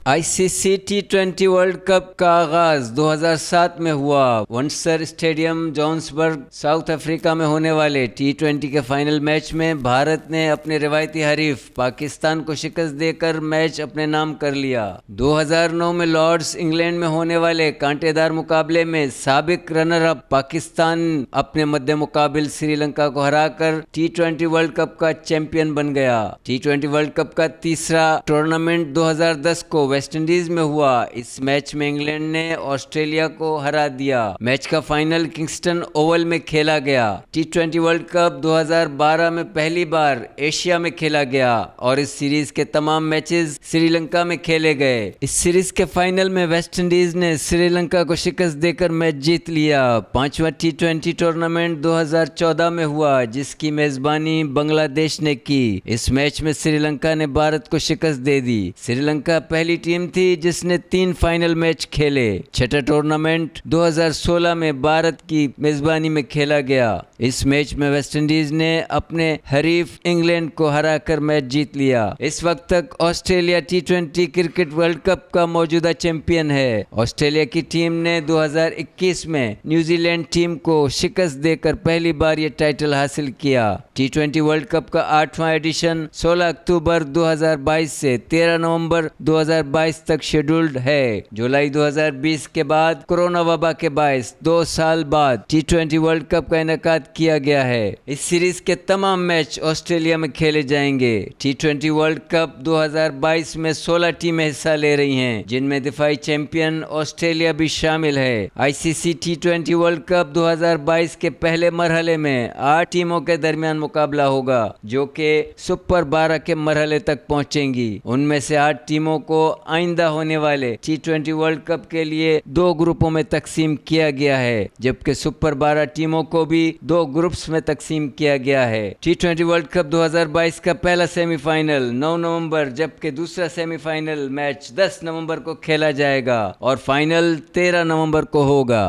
ICC टी20 world cup का आगाज 2007 में हुआ। वंडसर स्टेडियम जोहान्सबर्ग साउथ अफ्रीका में होने वाले टी20 के फाइनल मैच में भारत ने अपने रिवायती हरीफ पाकिस्तान को शिकस्त देकर मैच अपने नाम कर लिया। 2009 में लॉर्ड्स इंग्लैंड में होने वाले कांटेदार मुकाबले में साबिक रनर अप पाकिस्तान अपने मध्य मुकाबिल श्रीलंका को हराकर टी20 वर्ल्ड कप का चैंपियन बन गया। टी20 वर्ल्ड कप का तीसरा टूर्नामेंट 2010 को वेस्ट इंडीज में हुआ। इस मैच में इंग्लैंड ने ऑस्ट्रेलिया को हरा दिया। मैच का फाइनल किंगस्टन ओवल में खेला गया। टी20 वर्ल्ड कप 2012 में पहली बार एशिया में खेला गया और इस सीरीज के तमाम मैचेस श्रीलंका में खेले गए। इस सीरीज के फाइनल में वेस्ट इंडीज ने श्रीलंका को शिकस्त देकर मैच जीत लिया। पांचवा टी20 टूर्नामेंट 2014 में हुआ, जिसकी मेजबानी बांग्लादेश ने की। इस मैच में श्रीलंका ने भारत को शिकस्त दे दी। श्रीलंका पहली टीम थी जिसने 3 फाइनल मैच खेले। छठा टूर्नामेंट 2016 में भारत की मेजबानी में खेला गया। इस मैच में वेस्ट इंडीज ने अपने हरीफ इंग्लैंड को हराकर मैच जीत लिया। इस वक्त तक ऑस्ट्रेलिया टी20 क्रिकेट वर्ल्ड कप का मौजूदा चैंपियन है। ऑस्ट्रेलिया की टीम ने 2021 में न्यूजीलैंड टीम को शिकस्त देकर पहली बार ये टाइटल हासिल किया। टी20 वर्ल्ड कप का 8वां एडिशन 16 अक्टूबर 2022 से 13 नवंबर 2022 तक शेड्यूल्ड है। जुलाई 2020 के बाद कोरोना वबा के बायस 2 साल बाद टी20 वर्ल्ड कप का इनेकाद किया गया है। इस सीरीज के तमाम मैच ऑस्ट्रेलिया में खेले जाएंगे। टी20 वर्ल्ड कप 2022 में 16 टीमें हिस्सा ले रही हैं, जिनमें दिफाई चैंपियन ऑस्ट्रेलिया भी शामिल है। आईसीसी टी20 वर्ल्ड कप 2022 के पहले मरहले में 8 टीमों के दरमियान मुकाबला होगा, जो कि सुपर 12 के मरहले तक पहुंचेंगी। उनमें से 8 टीमों को आइंदा होने वाले टी20 वर्ल्ड कप के लिए 2 ग्रुपों में तकसीम किया गया है, जबकि सुपर 12 टीमों को भी 2 ग्रुप्स में तकसीम किया गया है। टी20 वर्ल्ड कप 2022 का पहला सेमीफाइनल 9 नवंबर जबकि दूसरा सेमीफाइनल मैच 10 नवंबर को खेला जाएगा और फाइनल 13 नवंबर को होगा।